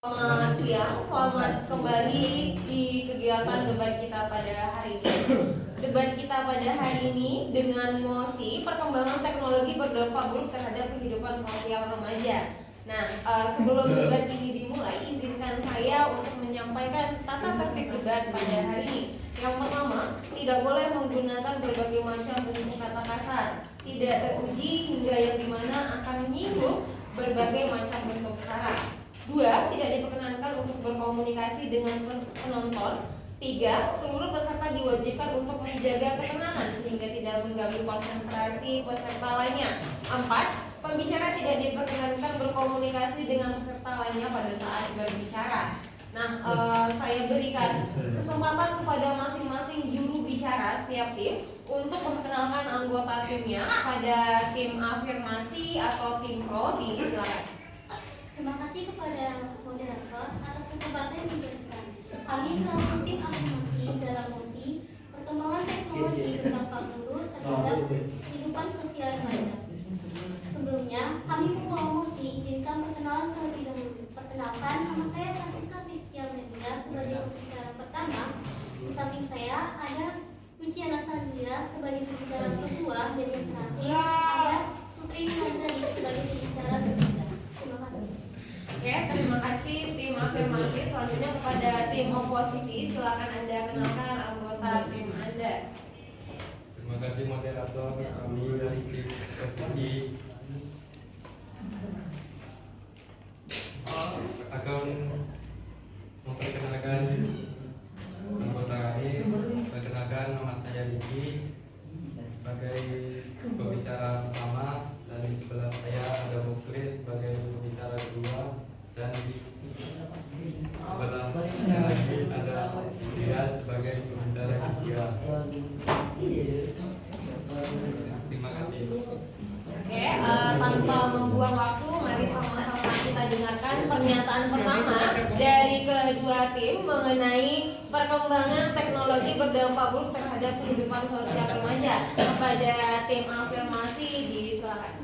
Selamat siang, selamat kembali di kegiatan debat kita pada hari ini. Debat kita pada hari ini dengan mosi perkembangan teknologi berdampak buruk terhadap kehidupan sosial remaja. Nah, sebelum debat ini dimulai, izinkan saya untuk menyampaikan tata tertib debat pada hari ini. Yang pertama, tidak boleh menggunakan berbagai macam bentuk kata kasar, tidak teruji hingga yang dimana akan menyinggung berbagai macam bentuk sara. 2. Tidak diperkenankan untuk berkomunikasi dengan penonton. 3. Seluruh peserta diwajibkan untuk menjaga ketenangan sehingga tidak mengganggu konsentrasi peserta lainnya. 4. Pembicara tidak diperkenankan berkomunikasi dengan peserta lainnya pada saat berbicara. Nah, saya berikan kesempatan kepada masing-masing juru bicara setiap tim untuk memperkenalkan anggota timnya. Pada tim afirmasi atau tim pro, disilakan. Terima kasih kepada moderator atas kesempatan yang diberikan. Kami selaku tim afirmasi dalam mosi perkembangan teknologi berdampak buruk terhadap kehidupan sosial remaja. Sebelumnya, kami membawa mosi izinkan perkenalan terlebih dahulu. Perkenalkan, nama saya Francisca Christian Media sebagai pembicara pertama. Di samping saya ada Luciana Sandria sebagai pembicara kedua, dan yang terakhir ada Putri Nazari sebagai pembicara ketiga. Terima kasih. Oke, terima kasih tim afirmasi. Selanjutnya kepada tim oposisi, silakan Anda kenalkan anggota tim Anda. Terima kasih moderator. Kami dari tim oposisi akan memperkenalkan anggota kami. Perkenalkan, nama saya Diki sebagai pembicara pertama, dan di sebelah saya ada Muklis sebagai pembicara kedua, dan di sebelah saya lagi ada Dian sebagai pembicara ketiga. Terima kasih. Oke, tanpa membuang waktu, mari sama-sama kita dengarkan pernyataan pertama dari kedua tim mengenai perkembangan teknologi berdampak buruk terhadap kehidupan sosial remaja. Kepada tim afirmasi, disilakan.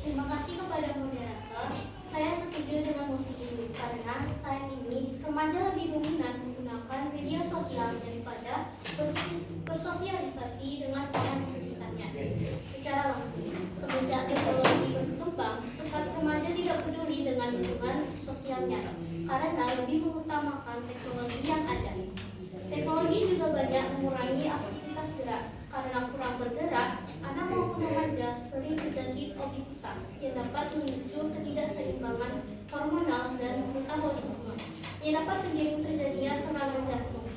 Terima kasih kepada moderator. Saya setuju dengan mosi ini karena saat ini remaja lebih dominan menggunakan media sosial daripada bersosialisasi dengan orang di sekitarnya. Secara langsung, semenjak teknologi berkembang, pesat remaja tidak peduli dengan lingkungan sosialnya karena lebih mengutamakan teknologi yang ada. Teknologi juga banyak mengurangi aktivitas gerak. Karena kurang bergerak, anak maupun remaja sering terjangkit obesitas yang dapat memicu ketidakseimbangan hormonal dan metabolisme yang dapat menjadi terjadinya serangan jantung.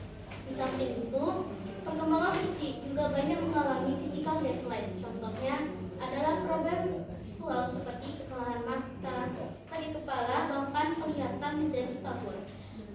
Di samping itu, perkembangan fisik juga banyak mengalami physical decline. Contohnya adalah problem visual seperti kekalahan mata, sakit kepala, bahkan penglihatan menjadi kabur.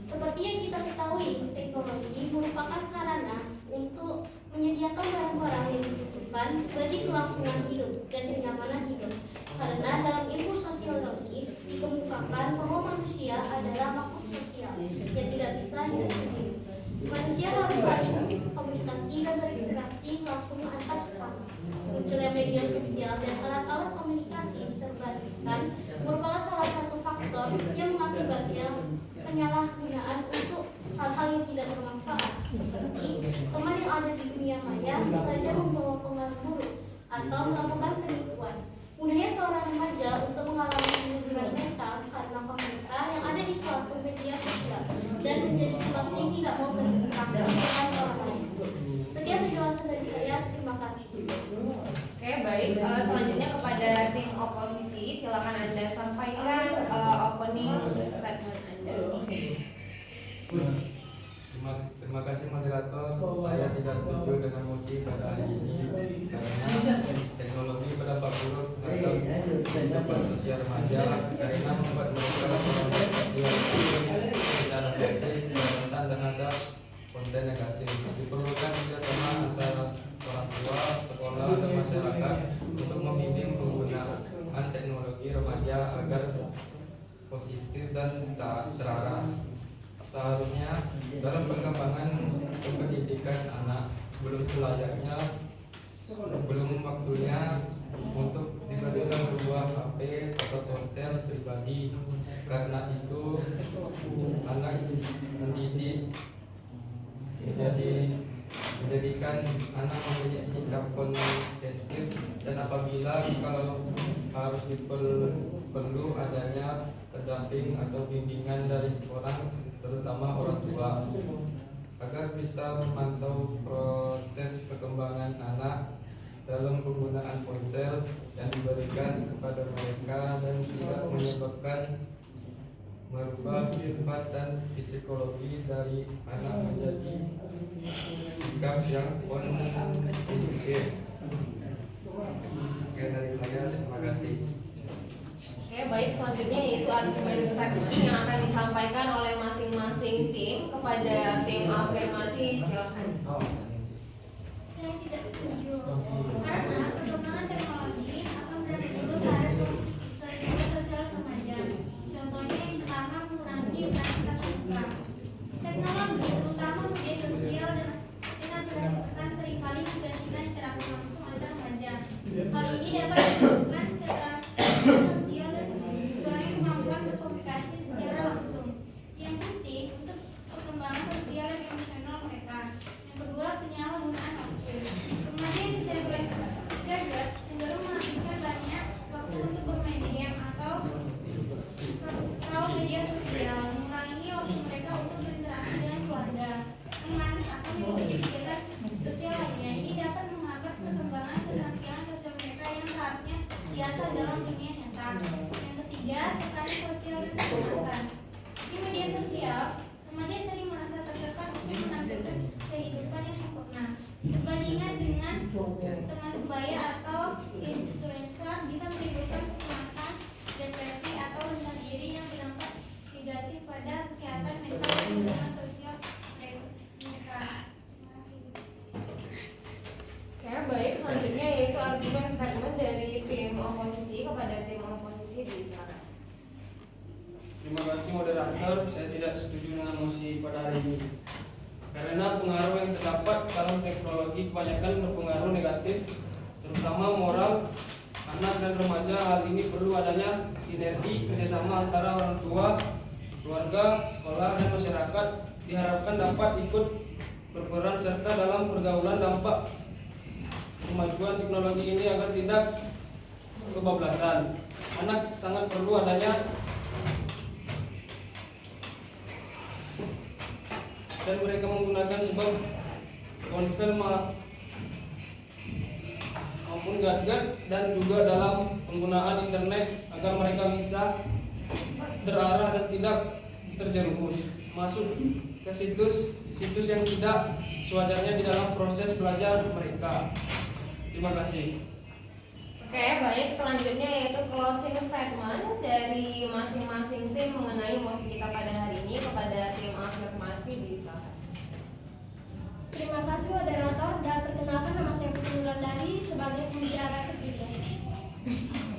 Seperti yang kita ketahui, teknologi merupakan sarana untuk menyediakan barang-barang yang dibutuhkan bagi kelangsungan hidup dan kenyamanan hidup. Karena dalam ilmu sosiologi dikemukakan bahwa manusia adalah makhluk sosial yang tidak bisa hidup sendiri. Manusia harus saling komunikasi dan berinteraksi langsung antar sesama. Munculnya media sosial dan alat-alat komunikasi serba instan merupakan salah satu faktor yang mengakibatkan penyalahgunaan untuk hal-hal yang tidak bermanfaat, seperti teman yang ada di dunia maya bisa saja membawa pengaruh buruk atau melakukan penipuan. Mudahnya seorang remaja untuk mengalami penurunan mental karena komentar yang ada di suatu media sosial dan menjadi semakin tidak mau berinteraksi dengan orang lain. Sekian penjelasan dari saya, terima kasih. Oke, baik. Selanjutnya kepada tim oposisi, silakan Anda sampaikan opening statement Anda. Terima kasih moderator. Saya tidak setuju dengan mosi pada hari ini karena teknologi berdampak buruk terhadap kehidupan sosial remaja karena membuat mereka melakukan sosialisasi secara pasif dan rentan terhadap konten negatif. Diperlukan kerjasama antara orang tua, sekolah, dan masyarakat untuk membimbing penggunaan teknologi remaja agar positif dan terarah. Seharusnya dalam perkembangan pendidikan anak belum selayaknya, belum waktunya untuk diberikan sebuah HP atau ponsel pribadi. Karena itu kalau harus perlu adanya pendamping atau bimbingan dari orang, terutama orang tua, agar bisa memantau proses perkembangan anak dalam penggunaan ponsel yang diberikan kepada mereka dan tidak menyebabkan merubah sifat dan psikologi dari anak menjadi sikap yang konsisten. Sekian dari saya, terima kasih. Oke, baik, selanjutnya yaitu argumen statement yang akan disampaikan oleh masing-masing tim kepada tim afirmasi. Silakan. Saya tidak setuju karena perkembangan teknologi akan berakibat terhadap kehidupan sosial remaja. Contohnya yang pertama, mengurangi peran tatap muka. Teknologi, terutama media sosial dengan aplikasi pesan seringkali menggantikan interaksi langsung antar remaja. Hal ini dapat menyebabkan keterasaan sosial dan mengurangi kemampuan berkomunikasi secara langsung. Yang penting untuk perkembangan sosial dan emosional mereka. Yang kedua, penyalahgunaan waktu. Remaja yang kecanduan gadget cenderung menghabiskan banyak waktu untuk bermain game atau scroll media sosial, mengurangi waktu mereka untuk berinteraksi dengan keluarga, teman, atau mengikuti kegiatan sosial lainnya. Ini dapat menghambat perkembangan keterampilan sosial mereka yang seharusnya biasa dalam dunia nyata. Yang ketiga, tekanan sosial dan kecemasan. Di media sosial, remaja sering merasa tertekan untuk menampilkan kehidupan yang sempurna. Perbandingan dengan teman sebaya atau influencer bisa menimbulkan kecemasan, depresi, atau rendah diri yang berdampak negatif pada kesehatan mental dan hubungan sosial mereka. Terima kasih. Oke, baik, selanjutnya yaitu argumen statement dari tim oposisi kepada tim oposisi. Silakan. Terima kasih moderator, saya tidak setuju dengan mosi pada hari ini. Karena pengaruh yang terdapat dalam teknologi kebanyakan berpengaruh negatif, terutama moral anak dan remaja. Hal ini perlu adanya sinergi kerjasama antara orang tua, keluarga, sekolah, dan masyarakat. Diharapkan dapat ikut berperan serta dalam pergaulan dampak kemajuan teknologi ini agar tidak kebablasan. Anak sangat perlu adanya dan mereka menggunakan sebab ponsel maupun gadget dan juga dalam penggunaan internet agar mereka bisa terarah dan tidak terjerumus masuk ke situs yang tidak sewajarnya di dalam proses belajar mereka. Terima kasih. Oke, baik, selanjutnya yaitu closing statement dari masing-masing tim mengenai mosi kita pada hari ini kepada tim afirmasi. Bisa. Terima kasih moderator, dan perkenalkan nama saya Putri Wulandari sebagai pembicara ketiga.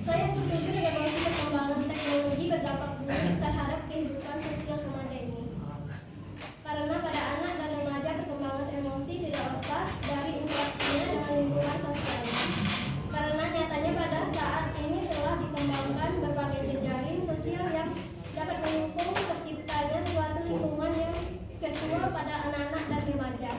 Saya setuju dengan mosi perkembangan teknologi berdampak buruk terhadap kehidupan sosial remaja ini. Karena pada anak dan remaja perkembangan emosi tidak lepas dari interaksinya dengan lingkungan sosialnya. Karena nyatanya pada saat ini telah dikembangkan berbagai jejaring sosial yang dapat mendukung terciptanya suatu lingkungan yang virtual pada anak-anak dan remaja.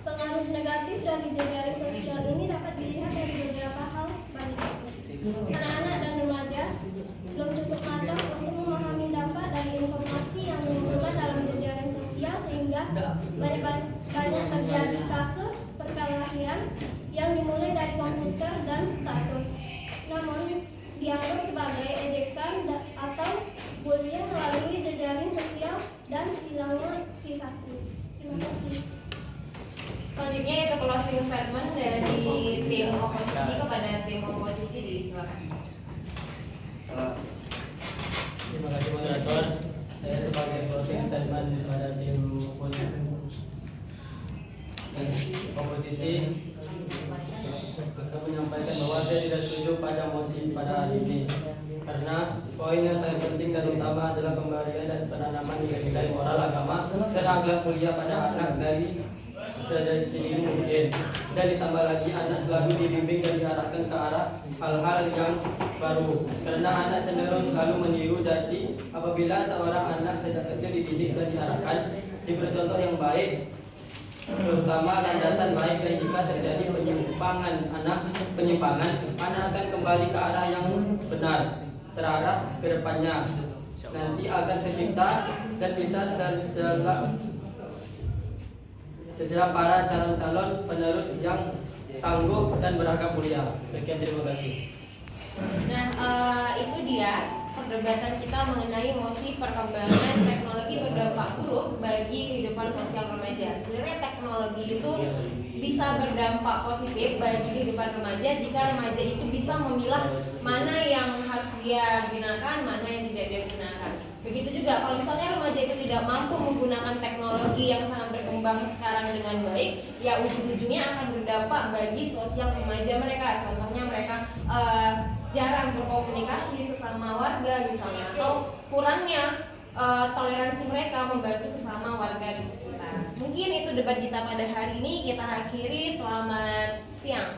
Pengaruh negatif dari jejaring sosial ini dapat dilihat dari beberapa hal sebagai berikut. Anak-anak dan remaja belum cukup matang untuk memahami dampak dari informasi yang dimunculkan dalam jejaring sosial, sehingga banyak terjadi kasus perkelahian yang dimulai dari komputer dan status, namun dianggap sebagai ejekan atau bullying melalui jejaring sosial dan hilangnya privasi. Terima kasih. Selanjutnya yaitu closing statement dari tim oposisi kepada tim oposisi. Silakan. Terima kasih moderator. Saya sebagai closing statement kepada tim oposisi akan menyampaikan bahwa saya tidak setuju pada mosi pada hari ini, karena poin yang sangat penting dan utama adalah pemberian dan penanaman nilai moral, agama, dan akhlak mulia pada anak dari sedini mungkin, dan ditambah lagi anak selalu dibimbing dan diarahkan ke arah hal-hal yang baru, karena anak cenderung selalu meniru. Jadi apabila seorang anak sejak kecil dididik dan diarahkan, diberi contoh yang baik, terutama landasan baik, dan jika terjadi penyimpangan anak akan kembali ke arah yang benar, terarah ke depannya. Nanti akan tercipta dan bisa tercela para calon-calon penerus yang tangguh dan berakhlak mulia. Sekian, terima kasih. Nah, itu dia perdebatan kita mengenai mosi perkembangan teknologi berdampak buruk bagi kehidupan sosial remaja. Sebenarnya teknologi itu bisa berdampak positif bagi kehidupan remaja jika remaja itu bisa memilah mana yang harus dia gunakan, mana yang tidak dia gunakan. Begitu juga kalau misalnya remaja itu tidak mampu menggunakan teknologi yang sangat berkembang sekarang dengan baik, ya ujung-ujungnya akan berdampak bagi sosial remaja mereka. Contohnya mereka jarang berkomunikasi sesama warga misalnya, atau kurangnya toleransi mereka membantu sesama warga di sekitar. Mungkin itu debat kita pada hari ini, kita akhiri. Selamat siang.